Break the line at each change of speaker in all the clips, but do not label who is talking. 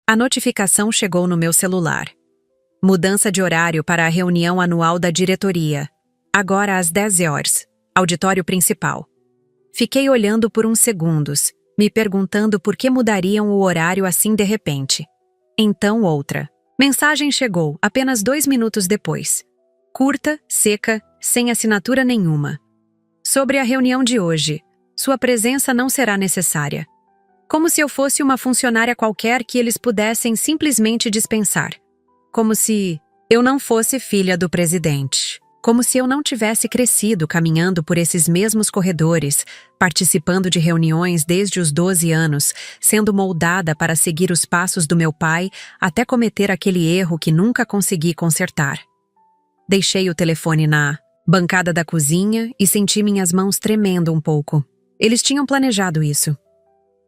A notificação chegou no meu celular. Mudança de horário para a reunião anual da diretoria. Agora às 10 horas. Auditório principal. Fiquei olhando por uns segundos, me perguntando por que mudariam o horário assim de repente. Então outra. Mensagem chegou apenas 2 minutos depois. Curta, seca, sem assinatura nenhuma. Sobre a reunião de hoje. Sua presença não será necessária. Como se eu fosse uma funcionária qualquer que eles pudessem simplesmente dispensar. Como se eu não fosse filha do presidente. Como se eu não tivesse crescido caminhando por esses mesmos corredores, participando de reuniões desde os 12 anos, sendo moldada para seguir os passos do meu pai até cometer aquele erro que nunca consegui consertar. Deixei o telefone na bancada da cozinha e senti minhas mãos tremendo um pouco. Eles tinham planejado isso.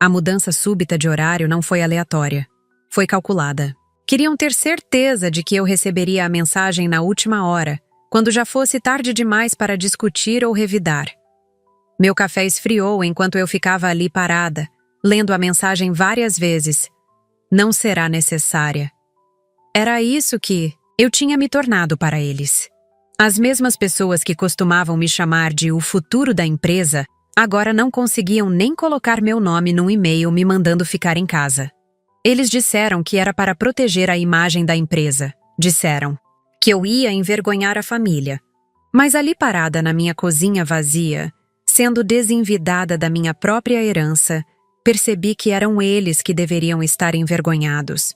A mudança súbita de horário não foi aleatória. Foi calculada. Queriam ter certeza de que eu receberia a mensagem na última hora, quando já fosse tarde demais para discutir ou revidar. Meu café esfriou enquanto eu ficava ali parada, lendo a mensagem várias vezes. Não será necessária. Era isso que eu tinha me tornado para eles. As mesmas pessoas que costumavam me chamar de o futuro da empresa, agora não conseguiam nem colocar meu nome num e-mail me mandando ficar em casa. Eles disseram que era para proteger a imagem da empresa. Disseram que eu ia envergonhar a família. Mas ali parada na minha cozinha vazia, sendo desenvidada da minha própria herança, percebi que eram eles que deveriam estar envergonhados.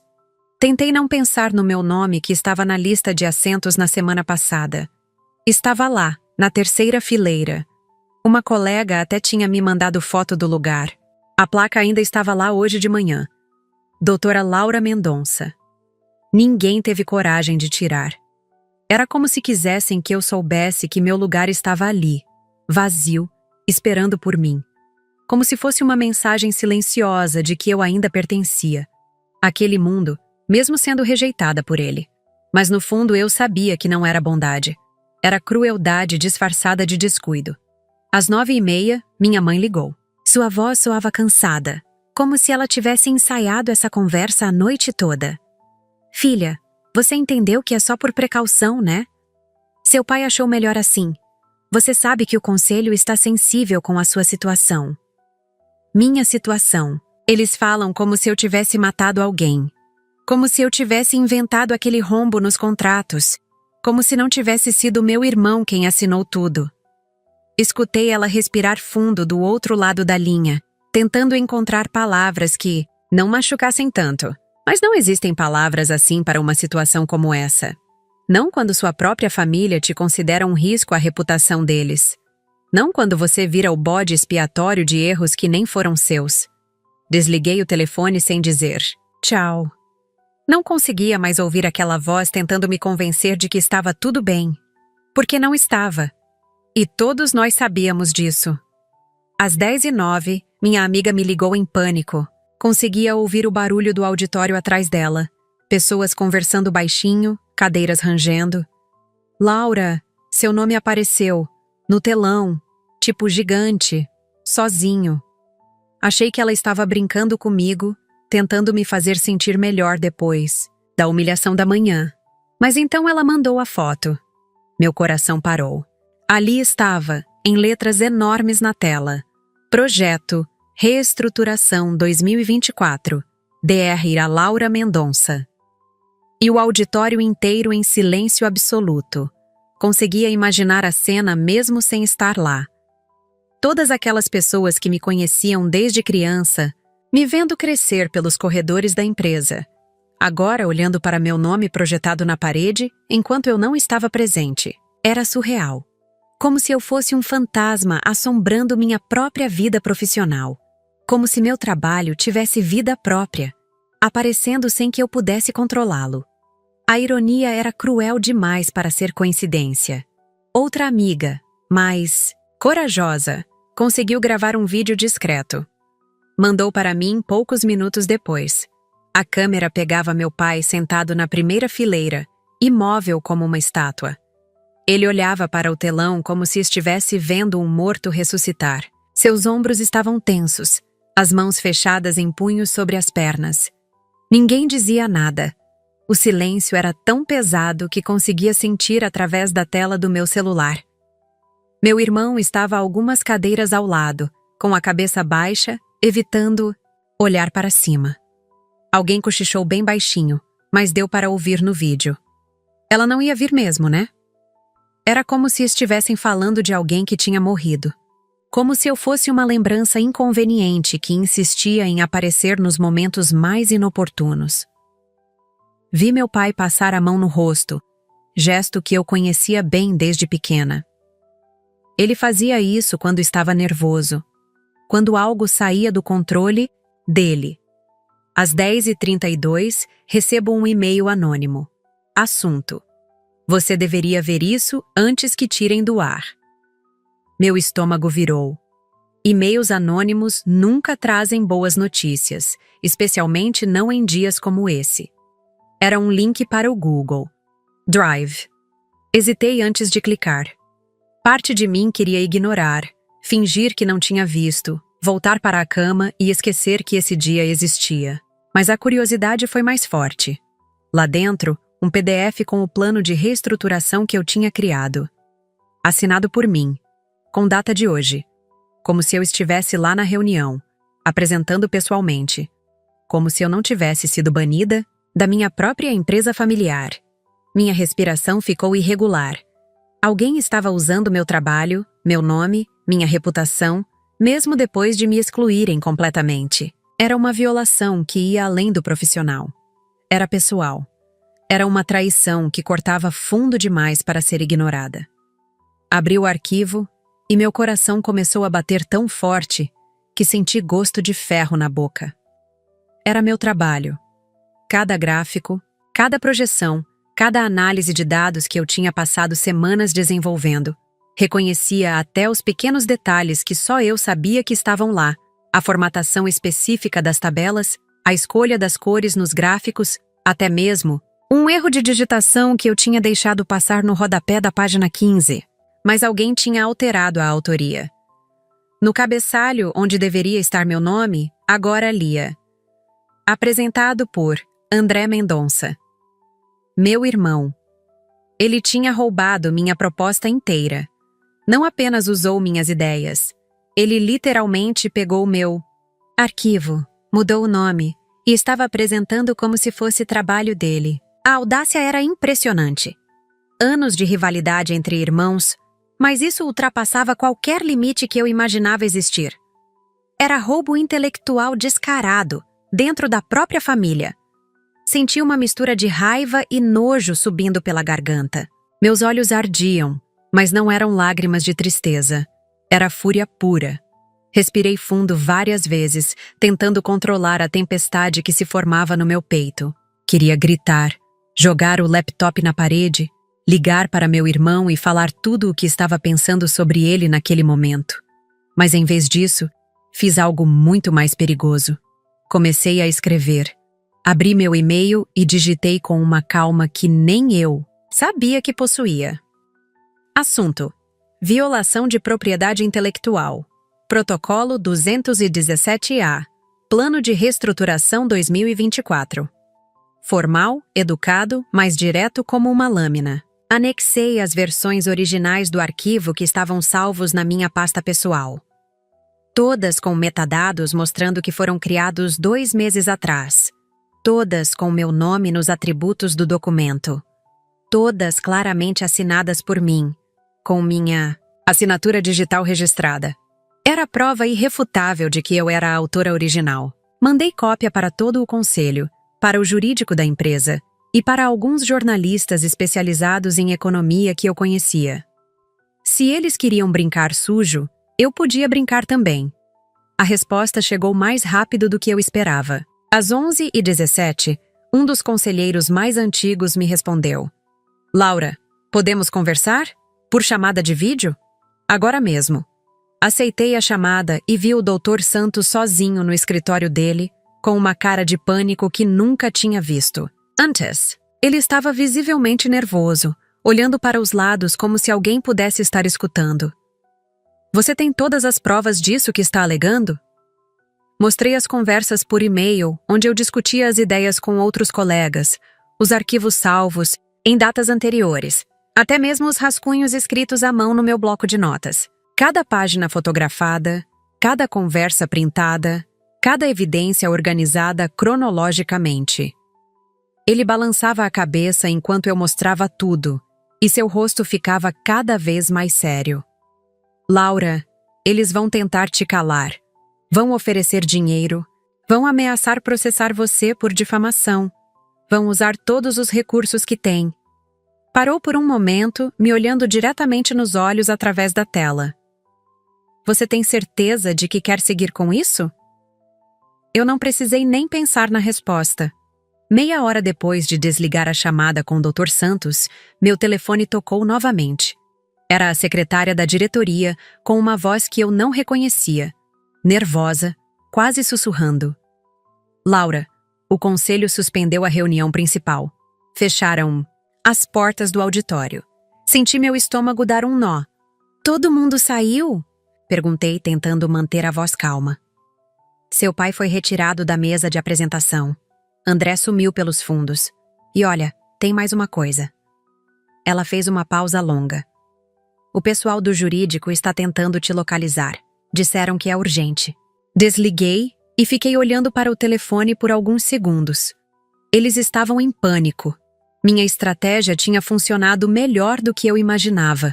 Tentei não pensar no meu nome que estava na lista de assentos na semana passada. Estava lá, na terceira fileira. Uma colega até tinha me mandado foto do lugar. A placa ainda estava lá hoje de manhã. Doutora Laura Mendonça. Ninguém teve coragem de tirar. Era como se quisessem que eu soubesse que meu lugar estava ali, vazio, esperando por mim. Como se fosse uma mensagem silenciosa de que eu ainda pertencia. Àquele mundo, mesmo sendo rejeitada por ele. Mas no fundo eu sabia que não era bondade. Era crueldade disfarçada de descuido. Às 9h30, minha mãe ligou. Sua voz soava cansada, como se ela tivesse ensaiado essa conversa a noite toda. Filha, você entendeu que é só por precaução, né? Seu pai achou melhor assim. Você sabe que o conselho está sensível com a sua situação. Minha situação. Eles falam como se eu tivesse matado alguém. Como se eu tivesse inventado aquele rombo nos contratos. Como se não tivesse sido meu irmão quem assinou tudo. Escutei ela respirar fundo do outro lado da linha, tentando encontrar palavras que não machucassem tanto. Mas não existem palavras assim para uma situação como essa. Não quando sua própria família te considera um risco à reputação deles. Não quando você vira o bode expiatório de erros que nem foram seus. Desliguei o telefone sem dizer tchau. Não conseguia mais ouvir aquela voz tentando me convencer de que estava tudo bem. Porque não estava. E todos nós sabíamos disso. Às 10h09, minha amiga me ligou em pânico. Conseguia ouvir o barulho do auditório atrás dela. Pessoas conversando baixinho, cadeiras rangendo. Laura, seu nome apareceu. No telão. Tipo gigante. Sozinho. Achei que ela estava brincando comigo, tentando me fazer sentir melhor depois, da humilhação da manhã. Mas então ela mandou a foto. Meu coração parou. Ali estava, em letras enormes na tela. Projeto Reestruturação 2024. Dr. Laura Mendonça. E o auditório inteiro em silêncio absoluto. Conseguia imaginar a cena mesmo sem estar lá. Todas aquelas pessoas que me conheciam desde criança, me vendo crescer pelos corredores da empresa. Agora olhando para meu nome projetado na parede, enquanto eu não estava presente. Era surreal. Como se eu fosse um fantasma assombrando minha própria vida profissional. Como se meu trabalho tivesse vida própria, aparecendo sem que eu pudesse controlá-lo. A ironia era cruel demais para ser coincidência. Outra amiga, mais corajosa, conseguiu gravar um vídeo discreto. Mandou para mim poucos minutos depois. A câmera pegava meu pai sentado na primeira fileira, imóvel como uma estátua. Ele olhava para o telão como se estivesse vendo um morto ressuscitar. Seus ombros estavam tensos, as mãos fechadas em punhos sobre as pernas. Ninguém dizia nada. O silêncio era tão pesado que conseguia sentir através da tela do meu celular. Meu irmão estava a algumas cadeiras ao lado, com a cabeça baixa, evitando olhar para cima. Alguém cochichou bem baixinho, mas deu para ouvir no vídeo. Ela não ia vir mesmo, né? Era como se estivessem falando de alguém que tinha morrido. Como se eu fosse uma lembrança inconveniente que insistia em aparecer nos momentos mais inoportunos. Vi meu pai passar a mão no rosto, gesto que eu conhecia bem desde pequena. Ele fazia isso quando estava nervoso, quando algo saía do controle dele. Às 10h32, recebo um e-mail anônimo. Assunto: você deveria ver isso antes que tirem do ar. Meu estômago virou. E-mails anônimos nunca trazem boas notícias, especialmente não em dias como esse. Era um link para o Google Drive. Hesitei antes de clicar. Parte de mim queria ignorar, fingir que não tinha visto, voltar para a cama e esquecer que esse dia existia. Mas a curiosidade foi mais forte. Lá dentro, um PDF com o plano de reestruturação que eu tinha criado. Assinado por mim, com data de hoje. Como se eu estivesse lá na reunião, apresentando pessoalmente. Como se eu não tivesse sido banida da minha própria empresa familiar. Minha respiração ficou irregular. Alguém estava usando meu trabalho, meu nome, minha reputação, mesmo depois de me excluírem completamente. Era uma violação que ia além do profissional. Era pessoal. Era uma traição que cortava fundo demais para ser ignorada. Abri o arquivo e meu coração começou a bater tão forte que senti gosto de ferro na boca. Era meu trabalho. Cada gráfico, cada projeção, cada análise de dados que eu tinha passado semanas desenvolvendo. Reconhecia até os pequenos detalhes que só eu sabia que estavam lá, a formatação específica das tabelas, a escolha das cores nos gráficos, até mesmo um erro de digitação que eu tinha deixado passar no rodapé da página 15. Mas alguém tinha alterado a autoria. No cabeçalho, onde deveria estar meu nome, agora lia: apresentado por André Mendonça. Meu irmão. Ele tinha roubado minha proposta inteira. Não apenas usou minhas ideias. Ele literalmente pegou meu arquivo, mudou o nome e estava apresentando como se fosse trabalho dele. A audácia era impressionante. Anos de rivalidade entre irmãos, mas isso ultrapassava qualquer limite que eu imaginava existir. Era roubo intelectual descarado, dentro da própria família. Senti uma mistura de raiva e nojo subindo pela garganta. Meus olhos ardiam, mas não eram lágrimas de tristeza. Era fúria pura. Respirei fundo várias vezes, tentando controlar a tempestade que se formava no meu peito. Queria gritar, jogar o laptop na parede, ligar para meu irmão e falar tudo o que estava pensando sobre ele naquele momento. Mas em vez disso, fiz algo muito mais perigoso. Comecei a escrever. Abri meu e-mail e digitei com uma calma que nem eu sabia que possuía. Assunto: violação de propriedade intelectual. Protocolo 217-A. Plano de reestruturação 2024. Formal, educado, mas direto como uma lâmina. Anexei as versões originais do arquivo que estavam salvos na minha pasta pessoal. Todas com metadados mostrando que foram criados 2 meses atrás. Todas com meu nome nos atributos do documento. Todas claramente assinadas por mim, com minha assinatura digital registrada. Era prova irrefutável de que eu era a autora original. Mandei cópia para todo o conselho, para o jurídico da empresa e para alguns jornalistas especializados em economia que eu conhecia. Se eles queriam brincar sujo, eu podia brincar também. A resposta chegou mais rápido do que eu esperava. Às 11h17, um dos conselheiros mais antigos me respondeu: Laura, podemos conversar? Por chamada de vídeo? Agora mesmo. Aceitei a chamada e vi o Dr. Santos sozinho no escritório dele, com uma cara de pânico que nunca tinha visto. Antes, ele estava visivelmente nervoso, olhando para os lados como se alguém pudesse estar escutando. Você tem todas as provas disso que está alegando? Mostrei as conversas por e-mail, onde eu discutia as ideias com outros colegas, os arquivos salvos, em datas anteriores, até mesmo os rascunhos escritos à mão no meu bloco de notas. Cada página fotografada, cada conversa printada, cada evidência organizada cronologicamente. Ele balançava a cabeça enquanto eu mostrava tudo, e seu rosto ficava cada vez mais sério. Laura, eles vão tentar te calar. Vão oferecer dinheiro. Vão ameaçar processar você por difamação. Vão usar todos os recursos que têm. Parou por um momento, me olhando diretamente nos olhos através da tela. Você tem certeza de que quer seguir com isso? Eu não precisei nem pensar na resposta. Meia hora depois de desligar a chamada com o Dr. Santos, meu telefone tocou novamente. Era a secretária da diretoria, com uma voz que eu não reconhecia. Nervosa, quase sussurrando. Laura, o conselho suspendeu a reunião principal. Fecharam as portas do auditório. Senti meu estômago dar um nó. Todo mundo saiu? Perguntei, tentando manter a voz calma. Seu pai foi retirado da mesa de apresentação. André sumiu pelos fundos. E olha, tem mais uma coisa. Ela fez uma pausa longa. O pessoal do jurídico está tentando te localizar. Disseram que é urgente. Desliguei e fiquei olhando para o telefone por alguns segundos. Eles estavam em pânico. Minha estratégia tinha funcionado melhor do que eu imaginava.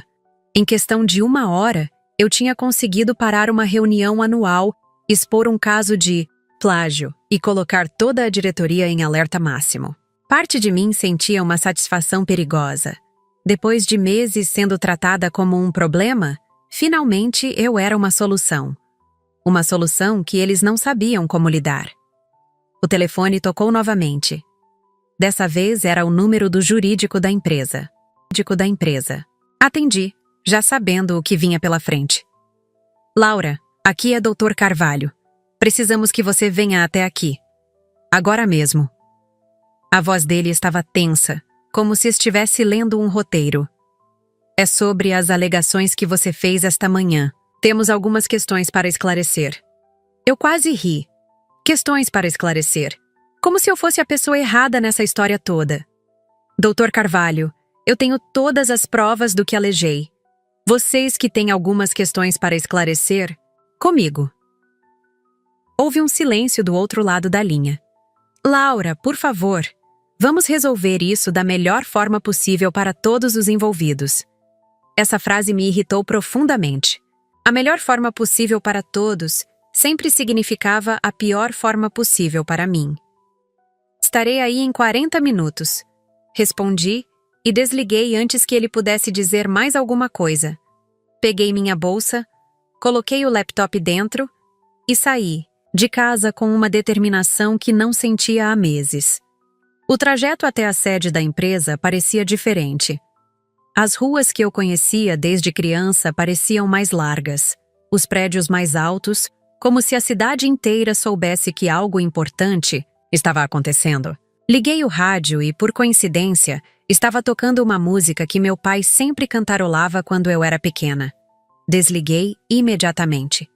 Em questão de 1 hora, eu tinha conseguido parar uma reunião anual, expor um caso de plágio e colocar toda a diretoria em alerta máximo. Parte de mim sentia uma satisfação perigosa. Depois de meses sendo tratada como um problema, finalmente eu era uma solução. Uma solução que eles não sabiam como lidar. O telefone tocou novamente. Dessa vez era o número do jurídico da empresa. Atendi, já sabendo o que vinha pela frente. Laura, aqui é Dr. Carvalho. Precisamos que você venha até aqui. Agora mesmo. A voz dele estava tensa, como se estivesse lendo um roteiro. É sobre as alegações que você fez esta manhã. Temos algumas questões para esclarecer. Eu quase ri. Questões para esclarecer. Como se eu fosse a pessoa errada nessa história toda. Dr. Carvalho, eu tenho todas as provas do que alegei. Vocês que têm algumas questões para esclarecer, comigo. Houve um silêncio do outro lado da linha. Laura, por favor, vamos resolver isso da melhor forma possível para todos os envolvidos. Essa frase me irritou profundamente. A melhor forma possível para todos sempre significava a pior forma possível para mim. Estarei aí em 40 minutos. Respondi e desliguei antes que ele pudesse dizer mais alguma coisa. Peguei minha bolsa, coloquei o laptop dentro e saí de casa com uma determinação que não sentia há meses. O trajeto até a sede da empresa parecia diferente. As ruas que eu conhecia desde criança pareciam mais largas, os prédios mais altos, como se a cidade inteira soubesse que algo importante estava acontecendo. Liguei o rádio e, por coincidência, estava tocando uma música que meu pai sempre cantarolava quando eu era pequena. Desliguei imediatamente.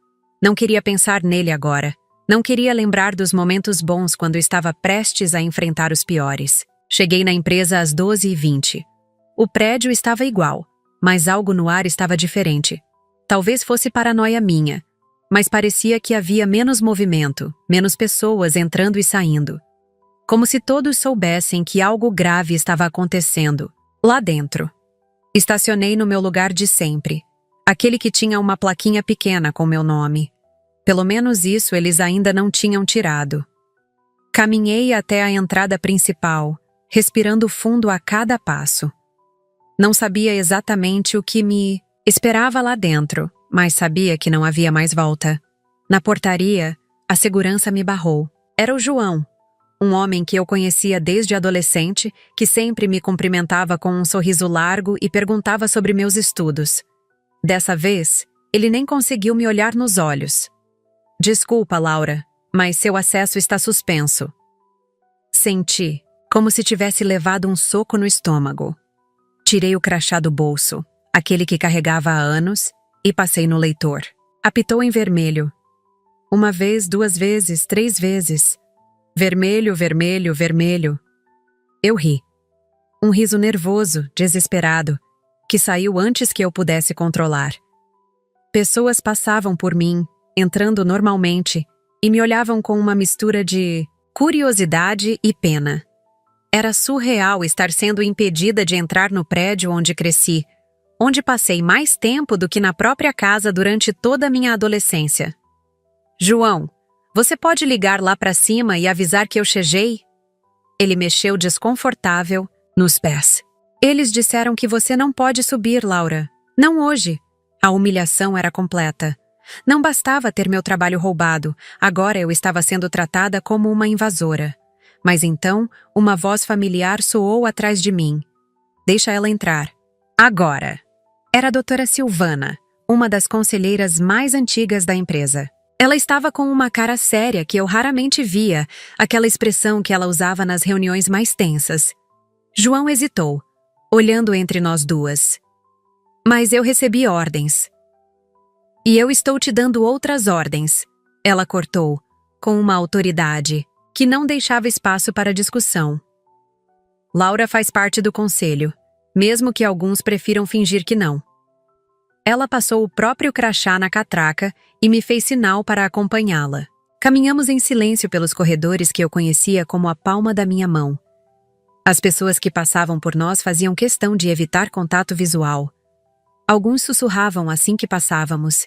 Não queria pensar nele agora. Não queria lembrar dos momentos bons quando estava prestes a enfrentar os piores. Cheguei na empresa às 12h20. O prédio estava igual, mas algo no ar estava diferente. Talvez fosse paranoia minha, mas parecia que havia menos movimento, menos pessoas entrando e saindo. Como se todos soubessem que algo grave estava acontecendo, lá dentro. Estacionei no meu lugar de sempre, aquele que tinha uma plaquinha pequena com meu nome. Pelo menos isso eles ainda não tinham tirado. Caminhei até a entrada principal, respirando fundo a cada passo. Não sabia exatamente o que me esperava lá dentro, mas sabia que não havia mais volta. Na portaria, a segurança me barrou. Era o João, um homem que eu conhecia desde adolescente, que sempre me cumprimentava com um sorriso largo e perguntava sobre meus estudos. Dessa vez, ele nem conseguiu me olhar nos olhos. Desculpa, Laura, mas seu acesso está suspenso. Senti, como se tivesse levado um soco no estômago. Tirei o crachá do bolso, aquele que carregava há anos, e passei no leitor. Apitou em vermelho. Uma vez, 2 vezes, 3 vezes. Vermelho, vermelho, vermelho. Eu ri. Um riso nervoso, desesperado, que saiu antes que eu pudesse controlar. Pessoas passavam por mim, entrando normalmente, e me olhavam com uma mistura de curiosidade e pena. Era surreal estar sendo impedida de entrar no prédio onde cresci, onde passei mais tempo do que na própria casa durante toda a minha adolescência. João, você pode ligar lá para cima e avisar que eu cheguei? Ele mexeu desconfortável nos pés. Eles disseram que você não pode subir, Laura. Não hoje. A humilhação era completa. Não bastava ter meu trabalho roubado, agora eu estava sendo tratada como uma invasora. Mas então, uma voz familiar soou atrás de mim. Deixa ela entrar. Agora. Era a doutora Silvana, uma das conselheiras mais antigas da empresa. Ela estava com uma cara séria que eu raramente via, aquela expressão que ela usava nas reuniões mais tensas. João hesitou, olhando entre nós duas. Mas eu recebi ordens. E eu estou te dando outras ordens, ela cortou, com uma autoridade que não deixava espaço para discussão. Laura faz parte do conselho, mesmo que alguns prefiram fingir que não. Ela passou o próprio crachá na catraca e me fez sinal para acompanhá-la. Caminhamos em silêncio pelos corredores que eu conhecia como a palma da minha mão. As pessoas que passavam por nós faziam questão de evitar contato visual. Alguns sussurravam assim que passávamos.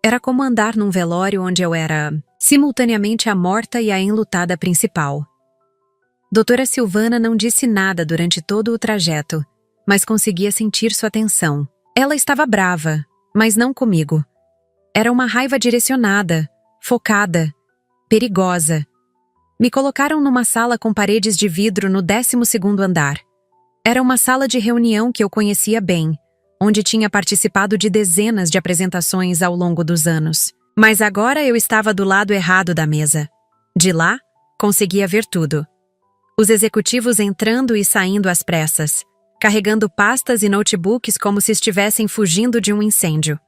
Era como andar num velório onde eu era, simultaneamente, a morta e a enlutada principal. Doutora Silvana não disse nada durante todo o trajeto, mas conseguia sentir sua tensão. Ela estava brava, mas não comigo. Era uma raiva direcionada, focada, perigosa. Me colocaram numa sala com paredes de vidro no 12º andar. Era uma sala de reunião que eu conhecia bem, onde tinha participado de dezenas de apresentações ao longo dos anos. Mas agora eu estava do lado errado da mesa. De lá, conseguia ver tudo. Os executivos entrando e saindo às pressas, carregando pastas e notebooks como se estivessem fugindo de um incêndio.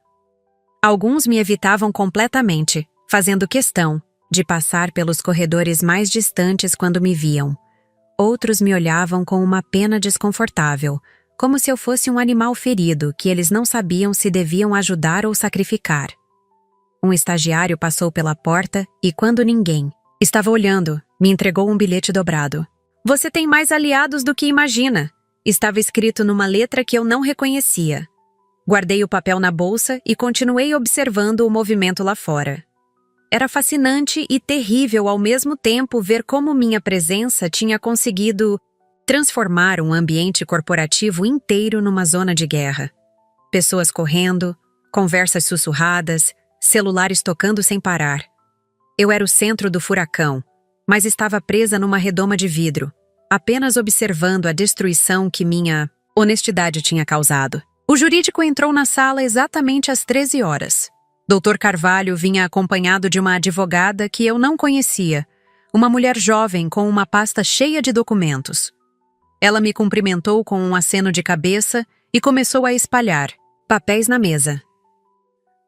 Alguns me evitavam completamente, fazendo questão de passar pelos corredores mais distantes quando me viam. Outros me olhavam com uma pena desconfortável, como se eu fosse um animal ferido que eles não sabiam se deviam ajudar ou sacrificar. Um estagiário passou pela porta e, quando ninguém estava olhando, me entregou um bilhete dobrado. Você tem mais aliados do que imagina. Estava escrito numa letra que eu não reconhecia. Guardei o papel na bolsa e continuei observando o movimento lá fora. Era fascinante e terrível ao mesmo tempo ver como minha presença tinha conseguido transformar um ambiente corporativo inteiro numa zona de guerra. Pessoas correndo, conversas sussurradas, celulares tocando sem parar. Eu era o centro do furacão, mas estava presa numa redoma de vidro, apenas observando a destruição que minha honestidade tinha causado. O jurídico entrou na sala exatamente às 13 horas. Dr. Carvalho vinha acompanhado de uma advogada que eu não conhecia, uma mulher jovem com uma pasta cheia de documentos. Ela me cumprimentou com um aceno de cabeça e começou a espalhar papéis na mesa.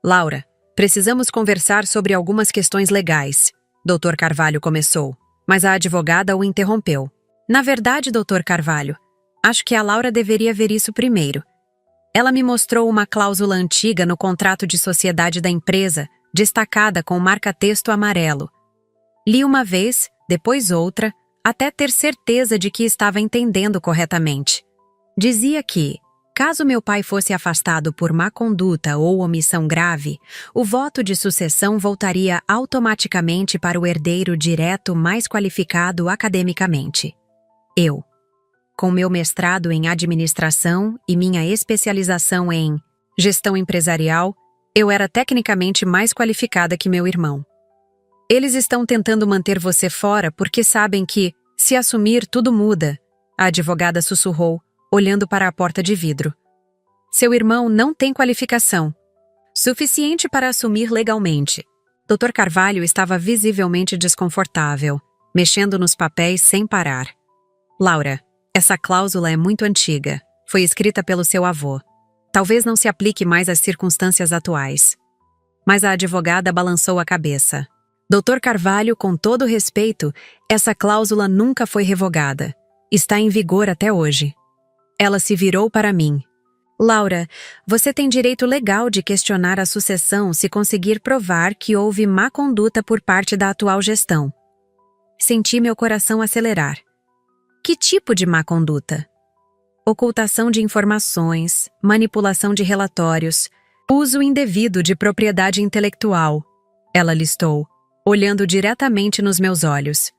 Laura, precisamos conversar sobre algumas questões legais, Dr. Carvalho começou, mas a advogada o interrompeu. Na verdade, Dr. Carvalho, acho que a Laura deveria ver isso primeiro. Ela me mostrou uma cláusula antiga no contrato de sociedade da empresa, destacada com marca-texto amarelo. Li uma vez, depois outra, até ter certeza de que estava entendendo corretamente. Dizia que, caso meu pai fosse afastado por má conduta ou omissão grave, o voto de sucessão voltaria automaticamente para o herdeiro direto mais qualificado academicamente. Eu. Com meu mestrado em administração e minha especialização em gestão empresarial, eu era tecnicamente mais qualificada que meu irmão. Eles estão tentando manter você fora porque sabem que, se assumir, tudo muda, a advogada sussurrou, olhando para a porta de vidro. Seu irmão não tem qualificação suficiente para assumir legalmente. Dr. Carvalho estava visivelmente desconfortável, mexendo nos papéis sem parar. Laura, essa cláusula é muito antiga. Foi escrita pelo seu avô. Talvez não se aplique mais às circunstâncias atuais. Mas a advogada balançou a cabeça. Dr. Carvalho, com todo respeito, essa cláusula nunca foi revogada. Está em vigor até hoje. Ela se virou para mim. Laura, você tem direito legal de questionar a sucessão se conseguir provar que houve má conduta por parte da atual gestão. Senti meu coração acelerar. Que tipo de má conduta? Ocultação de informações, manipulação de relatórios, uso indevido de propriedade intelectual. Ela listou, olhando diretamente nos meus olhos.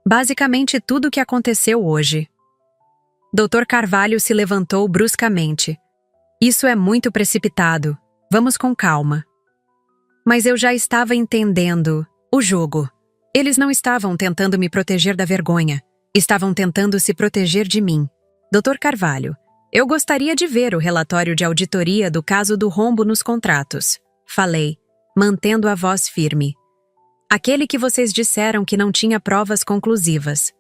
Basicamente tudo o que aconteceu hoje. Dr. Carvalho se levantou bruscamente. Isso é muito precipitado. Vamos com calma. Mas eu já estava entendendo o jogo. Eles não estavam tentando me proteger da vergonha. Estavam tentando se proteger de mim. Dr. Carvalho, eu gostaria de ver o relatório de auditoria do caso do rombo nos contratos. Falei, mantendo a voz firme. Aquele que vocês disseram que não tinha provas conclusivas.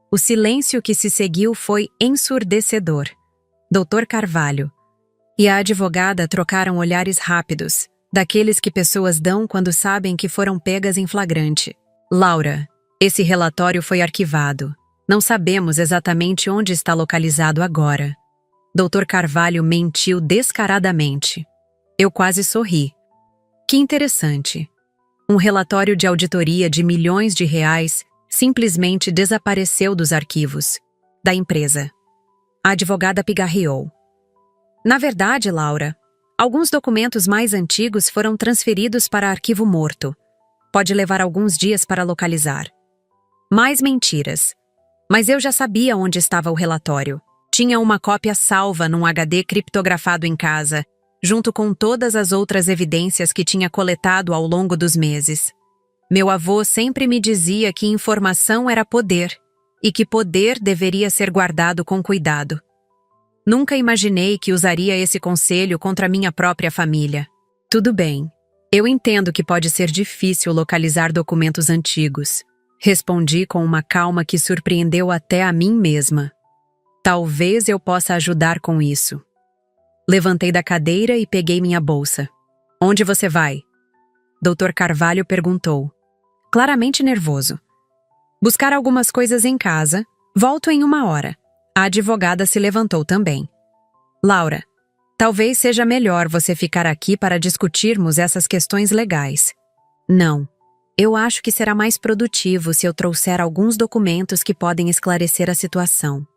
O silêncio que se seguiu foi ensurdecedor. Dr. Carvalho e a advogada trocaram olhares rápidos, daqueles que pessoas dão quando sabem que foram pegas em flagrante. Laura, esse relatório foi arquivado. Não sabemos exatamente onde está localizado agora. Dr. Carvalho mentiu descaradamente. Eu quase sorri. Que interessante. Um relatório de auditoria de milhões de reais simplesmente desapareceu dos arquivos da empresa. A advogada pigarreou. Na verdade, Laura, alguns documentos mais antigos foram transferidos para arquivo morto. Pode levar alguns dias para localizar. Mais mentiras. Mas eu já sabia onde estava o relatório. Tinha uma cópia salva num HD criptografado em casa, junto com todas as outras evidências que tinha coletado ao longo dos meses. Meu avô sempre me dizia que informação era poder, e que poder deveria ser guardado com cuidado. Nunca imaginei que usaria esse conselho contra minha própria família. Tudo bem. Eu entendo que pode ser difícil localizar documentos antigos. Respondi com uma calma que surpreendeu até a mim mesma. Talvez eu possa ajudar com isso. Levantei da cadeira e peguei minha bolsa. Onde você vai? Dr. Carvalho perguntou, claramente nervoso. Buscar algumas coisas em casa. Volto em 1 hora. A advogada se levantou também. Laura, talvez seja melhor você ficar aqui para discutirmos essas questões legais. Não. Eu acho que será mais produtivo se eu trouxer alguns documentos que podem esclarecer a situação.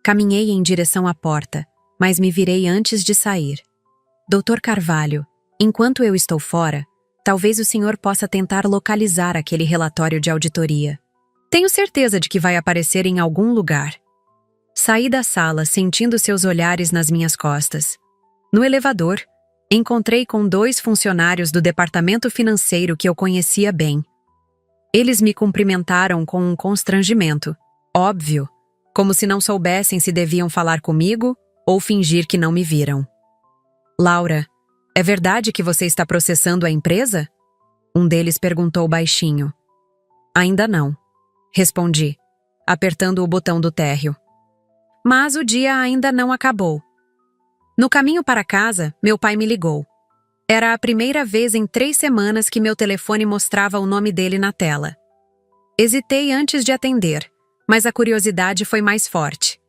Caminhei em direção à porta, mas me virei antes de sair. Dr. Carvalho, enquanto eu estou fora, talvez o senhor possa tentar localizar aquele relatório de auditoria. Tenho certeza de que vai aparecer em algum lugar. Saí da sala sentindo seus olhares nas minhas costas. No elevador, encontrei com 2 funcionários do departamento financeiro que eu conhecia bem. Eles me cumprimentaram com um constrangimento, óbvio, como se não soubessem se deviam falar comigo ou fingir que não me viram. Laura, é verdade que você está processando a empresa? Um deles perguntou baixinho. Ainda não, respondi, apertando o botão do térreo. Mas o dia ainda não acabou. No caminho para casa, meu pai me ligou. Era a primeira vez em 3 semanas que meu telefone mostrava o nome dele na tela. Hesitei antes de atender, mas a curiosidade foi mais forte.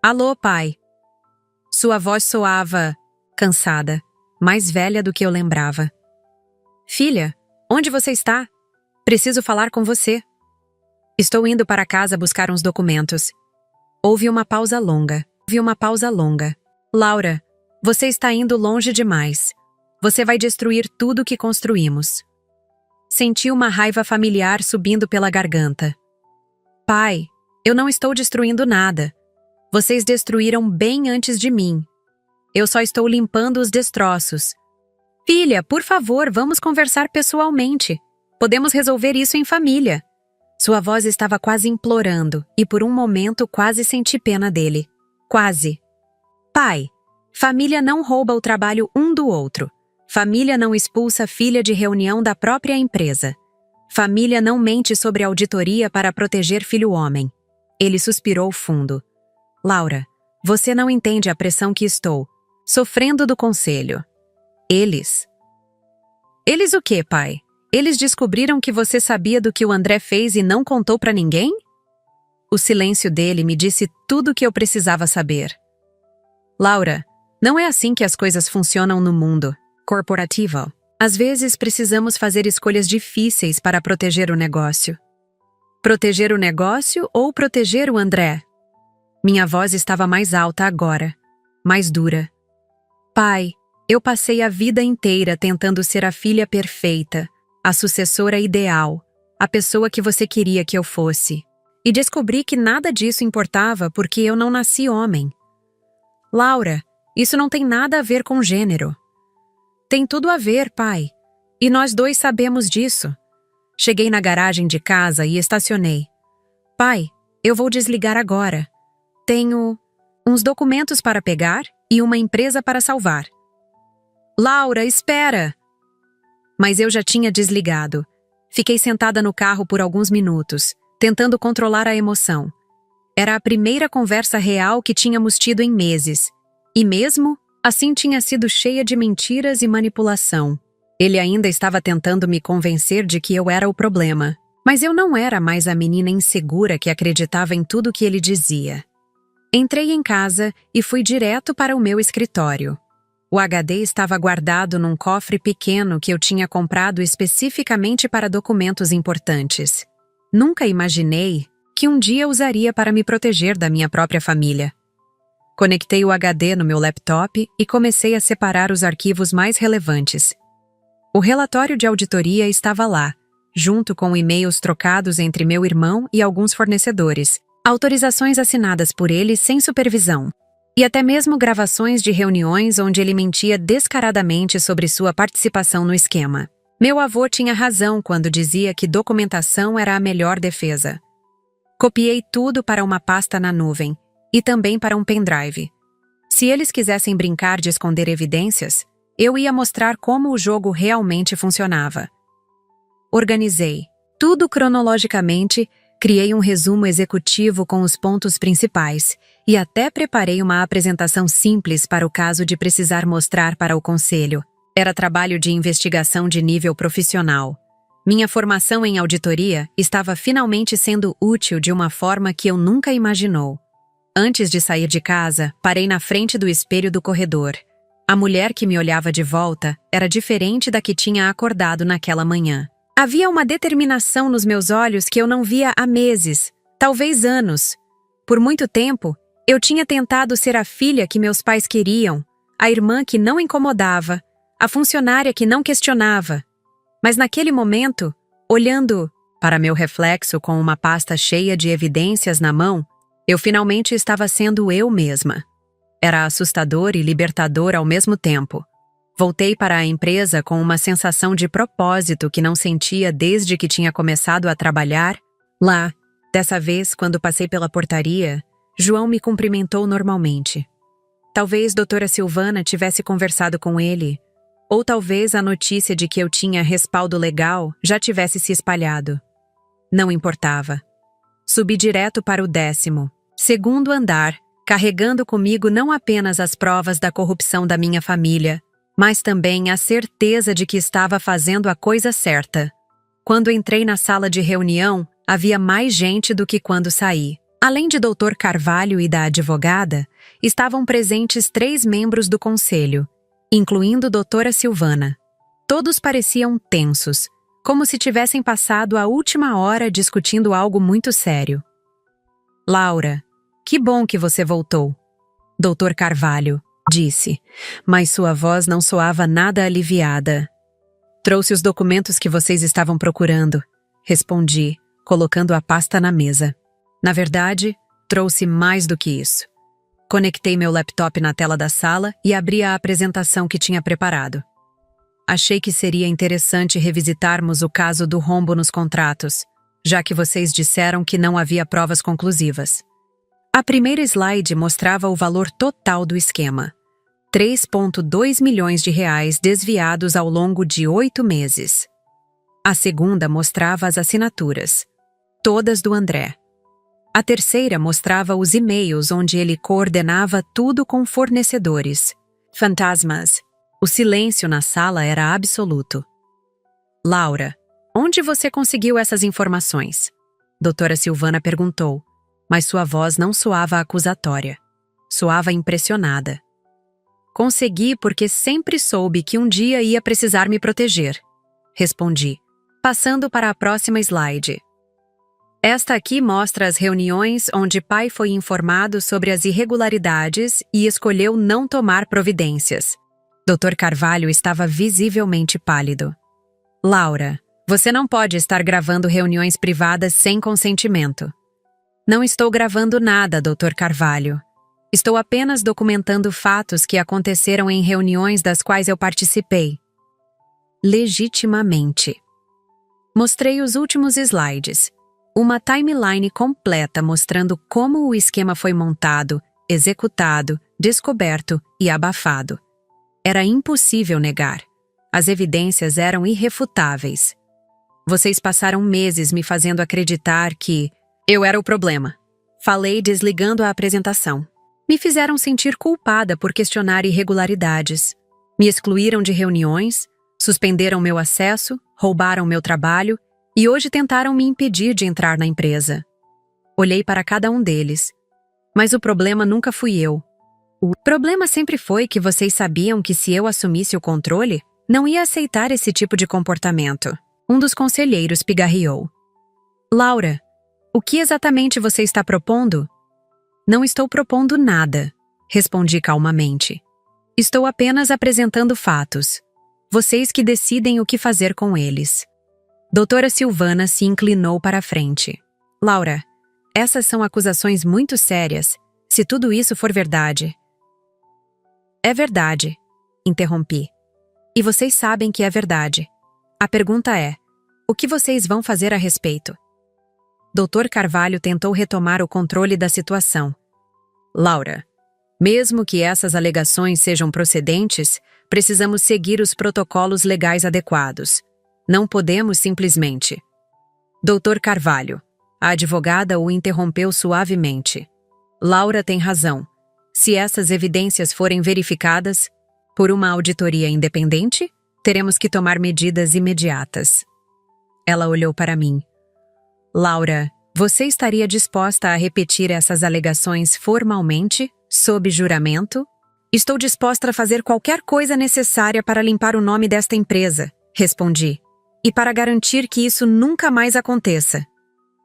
Alô, pai. Sua voz soava cansada, mais velha do que eu lembrava. Filha, onde você está? Preciso falar com você. Estou indo para casa buscar uns documentos. Houve uma pausa longa. Laura, você está indo longe demais. Você vai destruir tudo que construímos. Senti uma raiva familiar subindo pela garganta. Pai, eu não estou destruindo nada. Vocês destruíram bem antes de mim. Eu só estou limpando os destroços. Filha, por favor, vamos conversar pessoalmente. Podemos resolver isso em família. Sua voz estava quase implorando e por um momento quase senti pena dele. Quase. Pai, família não rouba o trabalho um do outro. Família não expulsa filha de reunião da própria empresa. Família não mente sobre auditoria para proteger filho homem. Ele suspirou fundo. Laura, você não entende a pressão que estou sofrendo do conselho. Eles Eles o quê, pai? Eles descobriram que você sabia do que o André fez e não contou pra ninguém? O silêncio dele me disse tudo o que eu precisava saber. Laura, não é assim que as coisas funcionam no mundo corporativo. Às vezes precisamos fazer escolhas difíceis para proteger o negócio. Proteger o negócio ou proteger o André? Minha voz estava mais alta agora, mais dura. Pai, eu passei a vida inteira tentando ser a filha perfeita, a sucessora ideal, a pessoa que você queria que eu fosse. E descobri que nada disso importava porque eu não nasci homem. Laura, isso não tem nada a ver com gênero. Tem tudo a ver, pai. E nós dois sabemos disso. Cheguei na garagem de casa e estacionei. Pai, eu vou desligar agora. Tenho uns documentos para pegar e uma empresa para salvar. Laura, espera! Mas eu já tinha desligado. Fiquei sentada no carro por alguns minutos, tentando controlar a emoção. Era a primeira conversa real que tínhamos tido em meses. E mesmo assim tinha sido cheia de mentiras e manipulação. Ele ainda estava tentando me convencer de que eu era o problema. Mas eu não era mais a menina insegura que acreditava em tudo que ele dizia. Entrei em casa e fui direto para o meu escritório. O HD estava guardado num cofre pequeno que eu tinha comprado especificamente para documentos importantes. Nunca imaginei que um dia usaria para me proteger da minha própria família. Conectei o HD no meu laptop e comecei a separar os arquivos mais relevantes. O relatório de auditoria estava lá, junto com e-mails trocados entre meu irmão e alguns fornecedores, autorizações assinadas por ele sem supervisão, e até mesmo gravações de reuniões onde ele mentia descaradamente sobre sua participação no esquema. Meu avô tinha razão quando dizia que documentação era a melhor defesa. Copiei tudo para uma pasta na nuvem e também para um pendrive. Se eles quisessem brincar de esconder evidências, eu ia mostrar como o jogo realmente funcionava. Organizei tudo cronologicamente, criei um resumo executivo com os pontos principais e até preparei uma apresentação simples para o caso de precisar mostrar para o conselho. Era trabalho de investigação de nível profissional. Minha formação em auditoria estava finalmente sendo útil de uma forma que eu nunca imaginou. Antes de sair de casa, parei na frente do espelho do corredor. A mulher que me olhava de volta era diferente da que tinha acordado naquela manhã. Havia uma determinação nos meus olhos que eu não via há meses, talvez anos. Por muito tempo, eu tinha tentado ser a filha que meus pais queriam, a irmã que não incomodava, a funcionária que não questionava. Mas naquele momento, olhando para meu reflexo com uma pasta cheia de evidências na mão, eu finalmente estava sendo eu mesma. Era assustador e libertador ao mesmo tempo. Voltei para a empresa com uma sensação de propósito que não sentia desde que tinha começado a trabalhar lá. Dessa vez, quando passei pela portaria, João me cumprimentou normalmente. Talvez doutora Silvana tivesse conversado com ele, ou talvez a notícia de que eu tinha respaldo legal já tivesse se espalhado. Não importava. Subi direto para o 12º andar, carregando comigo não apenas as provas da corrupção da minha família, mas também a certeza de que estava fazendo a coisa certa. Quando entrei na sala de reunião, havia mais gente do que quando saí. Além de Dr. Carvalho e da advogada, estavam presentes 3 membros do conselho, incluindo doutora Silvana. Todos pareciam tensos, como se tivessem passado a última hora discutindo algo muito sério. Laura, que bom que você voltou. Dr. Carvalho disse, mas sua voz não soava nada aliviada. Trouxe os documentos que vocês estavam procurando, respondi, colocando a pasta na mesa. Na verdade, trouxe mais do que isso. Conectei meu laptop na tela da sala e abri a apresentação que tinha preparado. Achei que seria interessante revisitarmos o caso do rombo nos contratos, já que vocês disseram que não havia provas conclusivas. A primeira slide mostrava o valor total do esquema. 3,2 milhões de reais desviados ao longo de 8 meses. A segunda mostrava as assinaturas, todas do André. A terceira mostrava os e-mails onde ele coordenava tudo com fornecedores. Fantasmas. O silêncio na sala era absoluto. Laura, onde você conseguiu essas informações? Doutora Silvana perguntou, mas sua voz não soava acusatória. Soava impressionada. Consegui porque sempre soube que um dia ia precisar me proteger. Respondi, passando para a próxima slide. Esta aqui mostra as reuniões onde pai foi informado sobre as irregularidades e escolheu não tomar providências. Dr. Carvalho estava visivelmente pálido. Laura, você não pode estar gravando reuniões privadas sem consentimento. Não estou gravando nada, Dr. Carvalho. Estou apenas documentando fatos que aconteceram em reuniões das quais eu participei. Legitimamente. Mostrei os últimos slides. Uma timeline completa mostrando como o esquema foi montado, executado, descoberto e abafado. Era impossível negar. As evidências eram irrefutáveis. Vocês passaram meses me fazendo acreditar que eu era o problema. Falei desligando a apresentação. Me fizeram sentir culpada por questionar irregularidades. Me excluíram de reuniões, suspenderam meu acesso, roubaram meu trabalho e hoje tentaram me impedir de entrar na empresa. Olhei para cada um deles. Mas o problema nunca fui eu. O problema sempre foi que vocês sabiam que se eu assumisse o controle, não ia aceitar esse tipo de comportamento. Um dos conselheiros pigarreou. Laura, o que exatamente você está propondo? Não estou propondo nada, respondi calmamente. Estou apenas apresentando fatos. Vocês que decidem o que fazer com eles. Doutora Silvana se inclinou para a frente. Laura, essas são acusações muito sérias, se tudo isso for verdade. É verdade, interrompi. E vocês sabem que é verdade. A pergunta é, o que vocês vão fazer a respeito? Dr. Carvalho tentou retomar o controle da situação. Laura, mesmo que essas alegações sejam procedentes, precisamos seguir os protocolos legais adequados. Não podemos simplesmente. Dr. Carvalho, a advogada o interrompeu suavemente. Laura tem razão. Se essas evidências forem verificadas por uma auditoria independente, teremos que tomar medidas imediatas. Ela olhou para mim. Laura, você estaria disposta a repetir essas alegações formalmente, sob juramento? Estou disposta a fazer qualquer coisa necessária para limpar o nome desta empresa, respondi. E para garantir que isso nunca mais aconteça.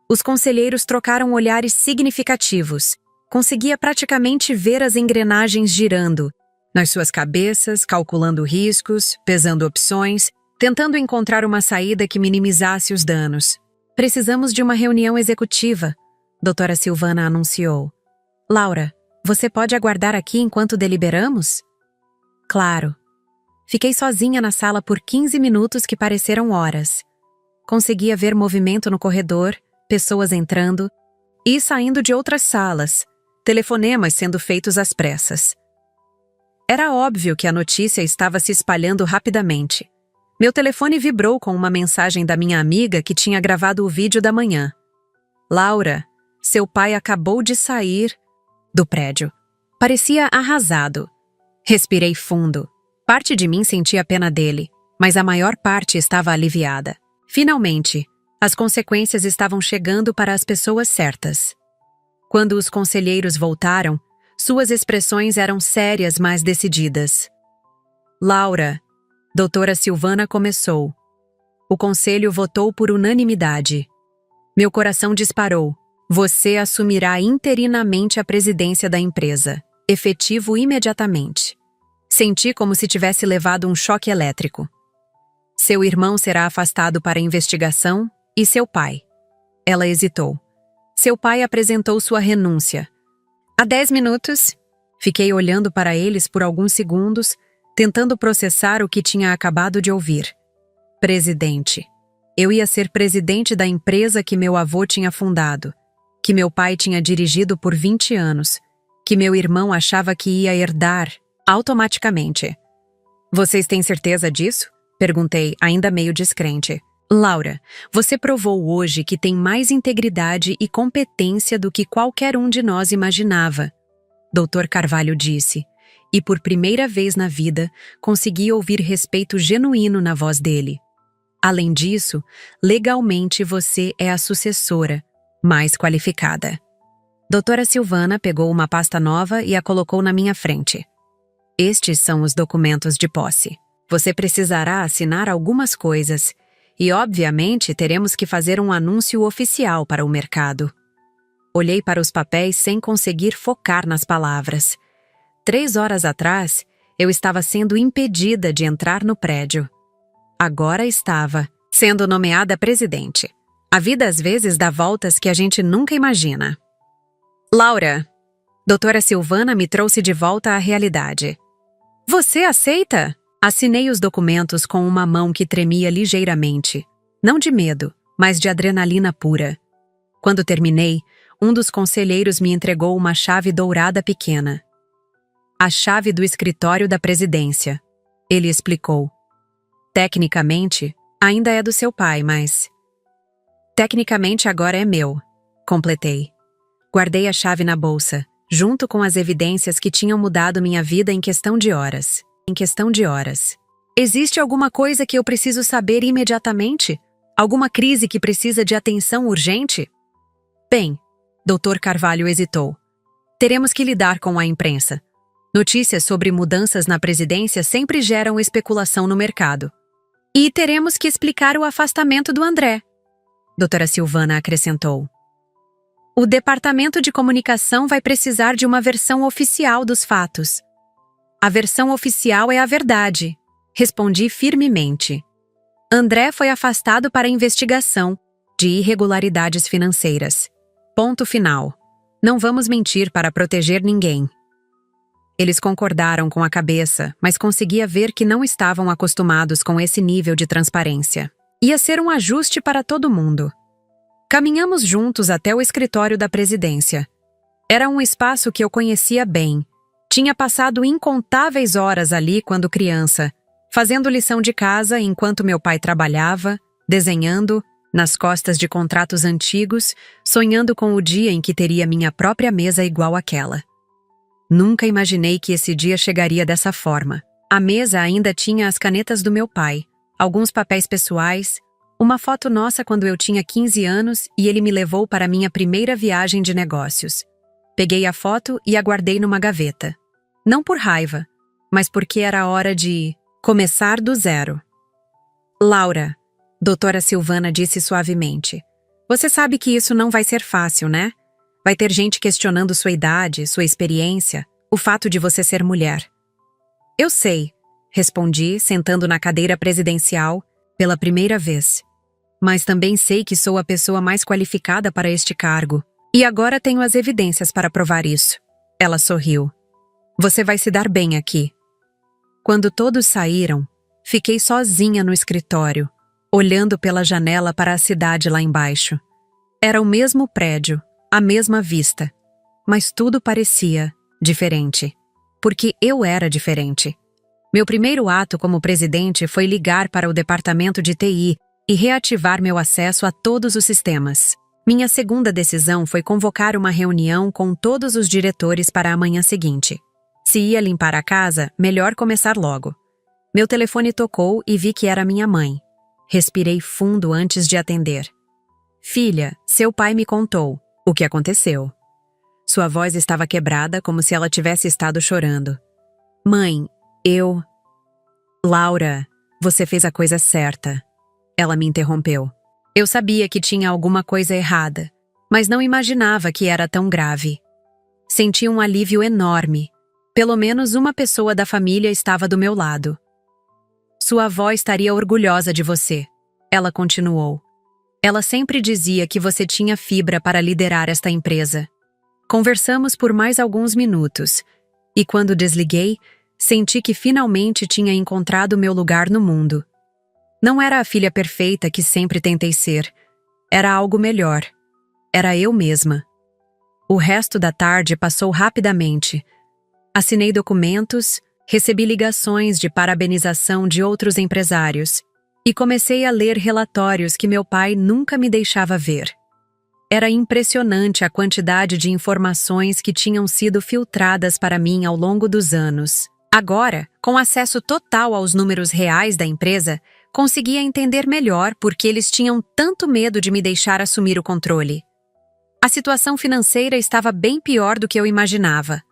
Os conselheiros trocaram olhares significativos. Conseguia praticamente ver as engrenagens girando, nas suas cabeças, calculando riscos, pesando opções, tentando encontrar uma saída que minimizasse os danos. Precisamos de uma reunião executiva, doutora Silvana anunciou. Laura, você pode aguardar aqui enquanto deliberamos? Claro. Fiquei sozinha na sala por 15 minutos que pareceram horas. Conseguia ver movimento no corredor, pessoas entrando e saindo de outras salas, telefonemas sendo feitos às pressas. Era óbvio que a notícia estava se espalhando rapidamente. Meu telefone vibrou com uma mensagem da minha amiga que tinha gravado o vídeo da manhã. Laura, seu pai acabou de sair do prédio. Parecia arrasado. Respirei fundo. Parte de mim sentia pena dele, mas a maior parte estava aliviada. Finalmente, as consequências estavam chegando para as pessoas certas. Quando os conselheiros voltaram, suas expressões eram sérias, mas decididas. Laura, doutora Silvana começou. O conselho votou por unanimidade. Meu coração disparou. Você assumirá interinamente a presidência da empresa, efetivo imediatamente. Senti como se tivesse levado um choque elétrico. Seu irmão será afastado para investigação e seu pai. Ela hesitou. Seu pai apresentou sua renúncia. Há 10 minutos. Fiquei olhando para eles por alguns segundos, tentando processar o que tinha acabado de ouvir. Presidente. Eu ia ser presidente da empresa que meu avô tinha fundado, que meu pai tinha dirigido por 20 anos, que meu irmão achava que ia herdar automaticamente. Vocês têm certeza disso? Perguntei, ainda meio descrente. Laura, você provou hoje que tem mais integridade e competência do que qualquer um de nós imaginava. Dr. Carvalho disse, e por primeira vez na vida consegui ouvir respeito genuíno na voz dele. Além disso, legalmente você é a sucessora, mais qualificada. Doutora Silvana pegou uma pasta nova e a colocou na minha frente. Estes são os documentos de posse. Você precisará assinar algumas coisas e, obviamente, teremos que fazer um anúncio oficial para o mercado. Olhei para os papéis sem conseguir focar nas palavras. 3 horas atrás, eu estava sendo impedida de entrar no prédio. Agora estava sendo nomeada presidente. A vida às vezes dá voltas que a gente nunca imagina. Laura, doutora Silvana me trouxe de volta à realidade. Você aceita? Assinei os documentos com uma mão que tremia ligeiramente. Não de medo, mas de adrenalina pura. Quando terminei, um dos conselheiros me entregou uma chave dourada pequena. A chave do escritório da presidência. Ele explicou. Tecnicamente, ainda é do seu pai, mas... Tecnicamente agora é meu, completei. Guardei a chave na bolsa, junto com as evidências que tinham mudado minha vida em questão de horas. Existe alguma coisa que eu preciso saber imediatamente? Alguma crise que precisa de atenção urgente? Bem, Dr. Carvalho hesitou. Teremos que lidar com a imprensa. Notícias sobre mudanças na presidência sempre geram especulação no mercado. E teremos que explicar o afastamento do André, doutora Silvana acrescentou. O departamento de comunicação vai precisar de uma versão oficial dos fatos. A versão oficial é a verdade, respondi firmemente. André foi afastado para investigação de irregularidades financeiras. Ponto final. Não vamos mentir para proteger ninguém. Eles concordaram com a cabeça, mas conseguia ver que não estavam acostumados com esse nível de transparência. Ia ser um ajuste para todo mundo. Caminhamos juntos até o escritório da presidência. Era um espaço que eu conhecia bem. Tinha passado incontáveis horas ali quando criança, fazendo lição de casa enquanto meu pai trabalhava, desenhando, nas costas de contratos antigos, sonhando com o dia em que teria minha própria mesa igual àquela. Nunca imaginei que esse dia chegaria dessa forma. A mesa ainda tinha as canetas do meu pai, alguns papéis pessoais, uma foto nossa quando eu tinha 15 anos e ele me levou para minha primeira viagem de negócios. Peguei a foto e a guardei numa gaveta. Não por raiva, mas porque era hora de começar do zero. Laura, doutora Silvana disse suavemente, você sabe que isso não vai ser fácil, né? Vai ter gente questionando sua idade, sua experiência, o fato de você ser mulher. Eu sei, respondi, sentando na cadeira presidencial pela primeira vez. Mas também sei que sou a pessoa mais qualificada para este cargo. E agora tenho as evidências para provar isso. Ela sorriu. Você vai se dar bem aqui. Quando todos saíram, fiquei sozinha no escritório, olhando pela janela para a cidade lá embaixo. Era o mesmo prédio, a mesma vista, mas tudo parecia diferente, porque eu era diferente. Meu primeiro ato como presidente foi ligar para o departamento de TI e reativar meu acesso a todos os sistemas. Minha segunda decisão foi convocar uma reunião com todos os diretores para a manhã seguinte. Se ia limpar a casa, melhor começar logo. Meu telefone tocou e vi que era minha mãe. Respirei fundo antes de atender. Filha, seu pai me contou o que aconteceu. Sua voz estava quebrada, como se ela tivesse estado chorando. Mãe, Laura, você fez a coisa certa. Ela me interrompeu. Eu sabia que tinha alguma coisa errada, mas não imaginava que era tão grave. Senti um alívio enorme. Pelo menos uma pessoa da família estava do meu lado. Sua avó estaria orgulhosa de você. Ela continuou. Ela sempre dizia que você tinha fibra para liderar esta empresa. Conversamos por mais alguns minutos, e quando desliguei, senti que finalmente tinha encontrado meu lugar no mundo. Não era a filha perfeita que sempre tentei ser. Era algo melhor. Era eu mesma. O resto da tarde passou rapidamente. Assinei documentos, recebi ligações de parabenização de outros empresários e comecei a ler relatórios que meu pai nunca me deixava ver. Era impressionante a quantidade de informações que tinham sido filtradas para mim ao longo dos anos. Agora, com acesso total aos números reais da empresa, conseguia entender melhor por que eles tinham tanto medo de me deixar assumir o controle. A situação financeira estava bem pior do que eu imaginava.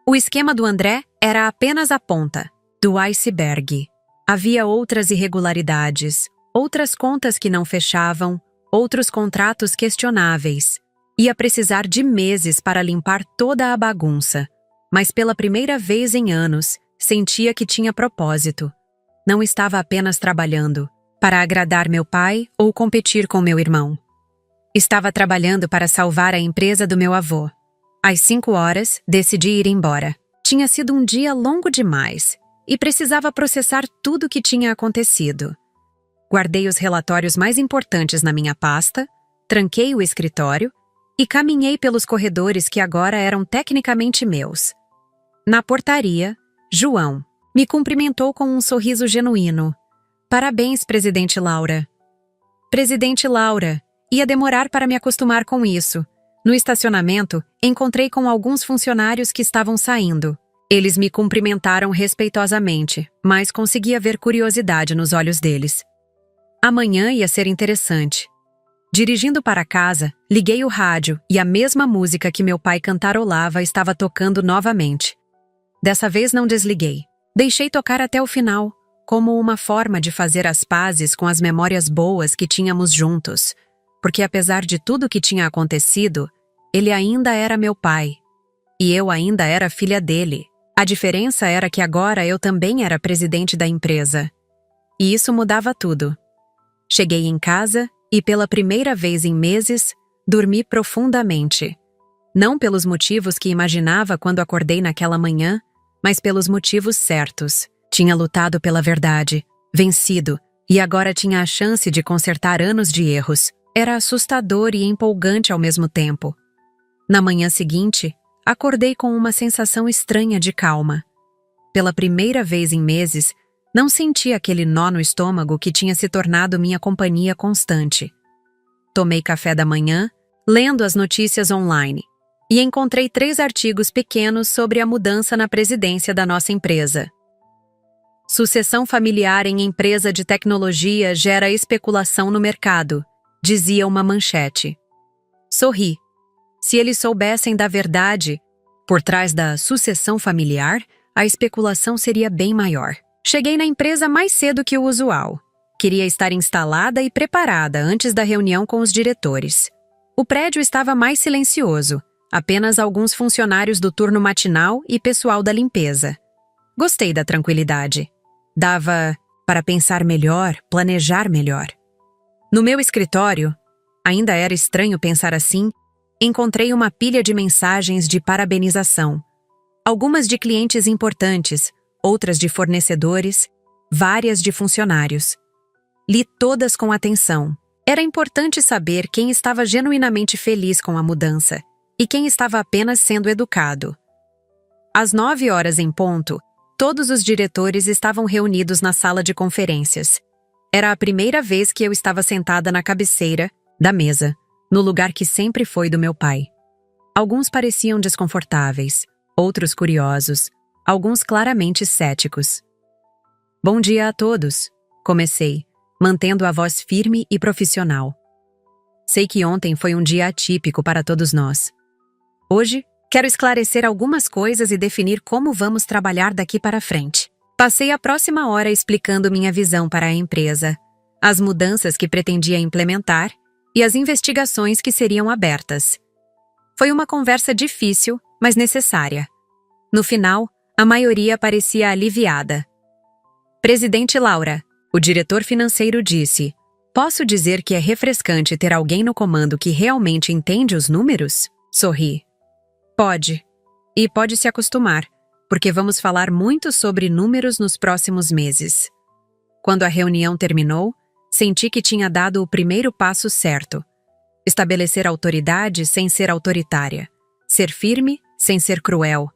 O esquema do André era apenas a ponta do iceberg. Havia outras irregularidades, outras contas que não fechavam, outros contratos questionáveis. Ia precisar de meses para limpar toda a bagunça, mas pela primeira vez em anos, sentia que tinha propósito. Não estava apenas trabalhando para agradar meu pai ou competir com meu irmão. Estava trabalhando para salvar a empresa do meu avô. Às 5 horas, decidi ir embora. Tinha sido um dia longo demais e precisava processar tudo o que tinha acontecido. Guardei os relatórios mais importantes na minha pasta, tranquei o escritório e caminhei pelos corredores que agora eram tecnicamente meus. Na portaria, João me cumprimentou com um sorriso genuíno. Parabéns, Presidente Laura. Presidente Laura, ia demorar para me acostumar com isso. No estacionamento, encontrei com alguns funcionários que estavam saindo. Eles me cumprimentaram respeitosamente, mas conseguia ver curiosidade nos olhos deles. Amanhã ia ser interessante. Dirigindo para casa, liguei o rádio e a mesma música que meu pai cantarolava estava tocando novamente. Dessa vez não desliguei. Deixei tocar até o final, como uma forma de fazer as pazes com as memórias boas que tínhamos juntos, porque apesar de tudo que tinha acontecido, ele ainda era meu pai. E eu ainda era filha dele. A diferença era que agora eu também era presidente da empresa. E isso mudava tudo. Cheguei em casa e, pela primeira vez em meses, dormi profundamente. Não pelos motivos que imaginava quando acordei naquela manhã, mas pelos motivos certos. Tinha lutado pela verdade, vencido, e agora tinha a chance de consertar anos de erros. Era assustador e empolgante ao mesmo tempo. Na manhã seguinte, acordei com uma sensação estranha de calma. Pela primeira vez em meses, não senti aquele nó no estômago que tinha se tornado minha companhia constante. Tomei café da manhã, lendo as notícias online, e encontrei 3 artigos pequenos sobre a mudança na presidência da nossa empresa. Sucessão familiar em empresa de tecnologia gera especulação no mercado, dizia uma manchete. Sorri. Se eles soubessem da verdade, por trás da sucessão familiar, a especulação seria bem maior. Cheguei na empresa mais cedo que o usual. Queria estar instalada e preparada antes da reunião com os diretores. O prédio estava mais silencioso, apenas alguns funcionários do turno matinal e pessoal da limpeza. Gostei da tranquilidade. Dava para pensar melhor, planejar melhor. No meu escritório, ainda era estranho pensar assim, encontrei uma pilha de mensagens de parabenização. Algumas de clientes importantes, outras de fornecedores, várias de funcionários. Li todas com atenção. Era importante saber quem estava genuinamente feliz com a mudança e quem estava apenas sendo educado. Às 9 horas em ponto, todos os diretores estavam reunidos na sala de conferências. Era a primeira vez que eu estava sentada na cabeceira da mesa, no lugar que sempre foi do meu pai. Alguns pareciam desconfortáveis, outros curiosos, alguns claramente céticos. Bom dia a todos, comecei, mantendo a voz firme e profissional. Sei que ontem foi um dia atípico para todos nós. Hoje, quero esclarecer algumas coisas e definir como vamos trabalhar daqui para frente. Passei a próxima hora explicando minha visão para a empresa, as mudanças que pretendia implementar e as investigações que seriam abertas. Foi uma conversa difícil, mas necessária. No final, a maioria parecia aliviada. Presidente Laura, o diretor financeiro disse, posso dizer que é refrescante ter alguém no comando que realmente entende os números? Sorri. Pode. E pode se acostumar, porque vamos falar muito sobre números nos próximos meses. Quando a reunião terminou, senti que tinha dado o primeiro passo certo. Estabelecer autoridade sem ser autoritária. Ser firme sem ser cruel.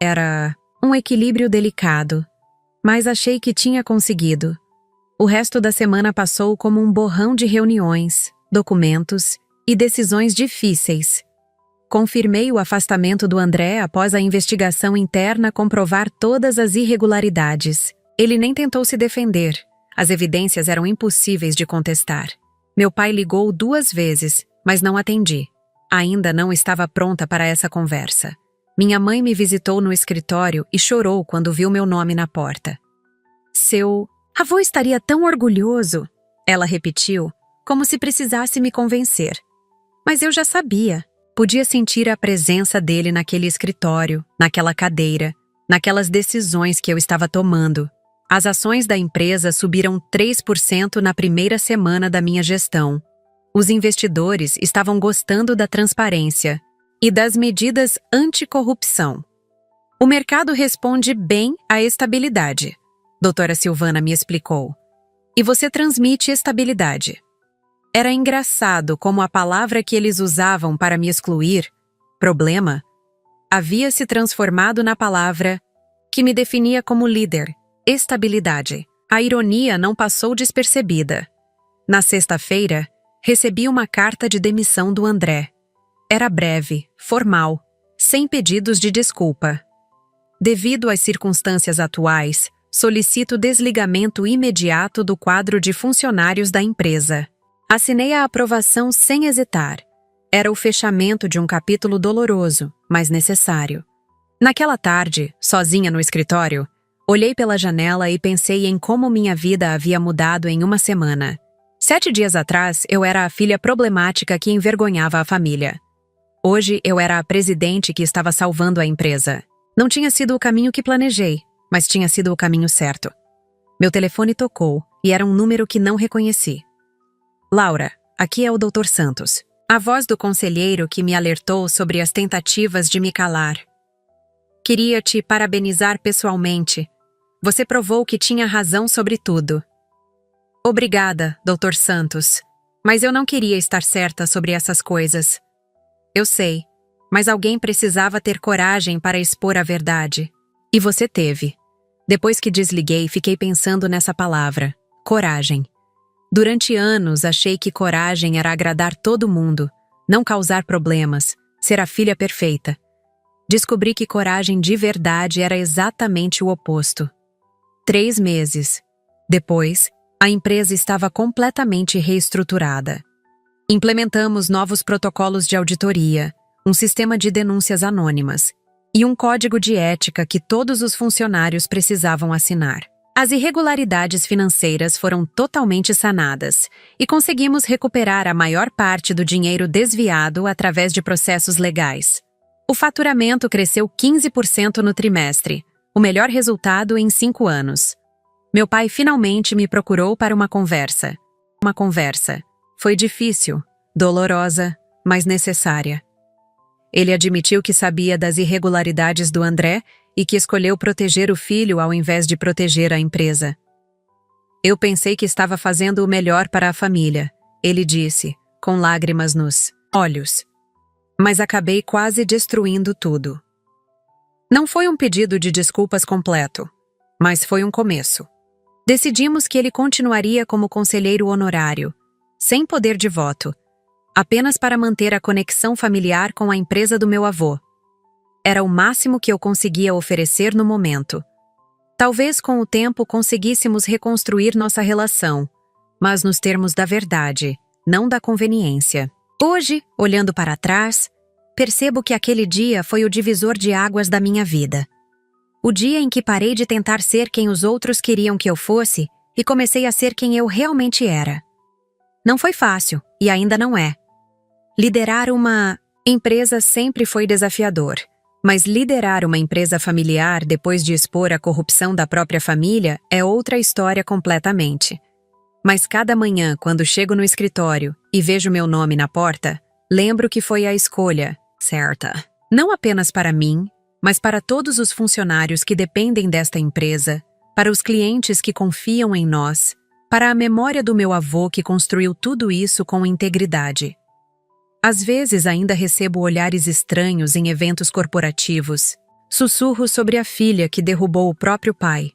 Era um equilíbrio delicado, mas achei que tinha conseguido. O resto da semana passou como um borrão de reuniões, documentos e decisões difíceis. Confirmei o afastamento do André após a investigação interna comprovar todas as irregularidades. Ele nem tentou se defender, As evidências eram impossíveis de contestar. Meu pai ligou 2 vezes, mas não atendi. Ainda não estava pronta para essa conversa. Minha mãe me visitou no escritório e chorou quando viu meu nome na porta. Seu avô estaria tão orgulhoso, ela repetiu, como se precisasse me convencer. Mas eu já sabia. Podia sentir a presença dele naquele escritório, naquela cadeira, naquelas decisões que eu estava tomando. As ações da empresa subiram 3% na primeira semana da minha gestão. Os investidores estavam gostando da transparência e das medidas anticorrupção. O mercado responde bem à estabilidade, doutora Silvana me explicou. E você transmite estabilidade. Era engraçado como a palavra que eles usavam para me excluir, problema, havia se transformado na palavra que me definia como líder, estabilidade. A ironia não passou despercebida. Na sexta-feira, recebi uma carta de demissão do André. Era breve, formal, sem pedidos de desculpa. Devido às circunstâncias atuais, solicito desligamento imediato do quadro de funcionários da empresa. Assinei a aprovação sem hesitar. Era o fechamento de um capítulo doloroso, mas necessário. Naquela tarde, sozinha no escritório, olhei pela janela e pensei em como minha vida havia mudado em uma semana. 7 dias atrás, eu era a filha problemática que envergonhava a família. Hoje, eu era a presidente que estava salvando a empresa. Não tinha sido o caminho que planejei, mas tinha sido o caminho certo. Meu telefone tocou e era um número que não reconheci. Laura, aqui é o Dr. Santos. A voz do conselheiro que me alertou sobre as tentativas de me calar. Queria te parabenizar pessoalmente. Você provou que tinha razão sobre tudo. Obrigada, Dr. Santos. Mas eu não queria estar certa sobre essas coisas. Eu sei, mas alguém precisava ter coragem para expor a verdade. E você teve. Depois que desliguei, fiquei pensando nessa palavra, coragem. Durante anos, achei que coragem era agradar todo mundo, não causar problemas, ser a filha perfeita. Descobri que coragem de verdade era exatamente o oposto. 3 meses. Depois, a empresa estava completamente reestruturada. Implementamos novos protocolos de auditoria, um sistema de denúncias anônimas e um código de ética que todos os funcionários precisavam assinar. As irregularidades financeiras foram totalmente sanadas e conseguimos recuperar a maior parte do dinheiro desviado através de processos legais. O faturamento cresceu 15% no trimestre, o melhor resultado em 5 anos. Meu pai finalmente me procurou para uma conversa. Uma conversa. Foi difícil, dolorosa, mas necessária. Ele admitiu que sabia das irregularidades do André e que escolheu proteger o filho ao invés de proteger a empresa. Eu pensei que estava fazendo o melhor para a família, ele disse, com lágrimas nos olhos. Mas acabei quase destruindo tudo. Não foi um pedido de desculpas completo, mas foi um começo. Decidimos que ele continuaria como conselheiro honorário, sem poder de voto, apenas para manter a conexão familiar com a empresa do meu avô. Era o máximo que eu conseguia oferecer no momento. Talvez com o tempo conseguíssemos reconstruir nossa relação, mas nos termos da verdade, não da conveniência. Hoje, olhando para trás, percebo que aquele dia foi o divisor de águas da minha vida. O dia em que parei de tentar ser quem os outros queriam que eu fosse e comecei a ser quem eu realmente era. Não foi fácil, e ainda não é. Liderar uma empresa sempre foi desafiador. Mas liderar uma empresa familiar depois de expor a corrupção da própria família é outra história completamente. Mas cada manhã, quando chego no escritório e vejo meu nome na porta, lembro que foi a escolha certa. Não apenas para mim, mas para todos os funcionários que dependem desta empresa, para os clientes que confiam em nós, para a memória do meu avô que construiu tudo isso com integridade. Às vezes ainda recebo olhares estranhos em eventos corporativos, sussurros sobre a filha que derrubou o próprio pai.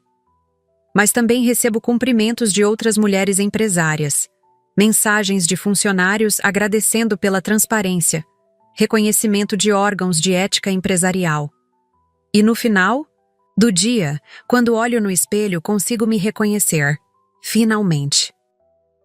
Mas também recebo cumprimentos de outras mulheres empresárias, mensagens de funcionários agradecendo pela transparência, reconhecimento de órgãos de ética empresarial. E no final do dia, quando olho no espelho, consigo me reconhecer. Finalmente.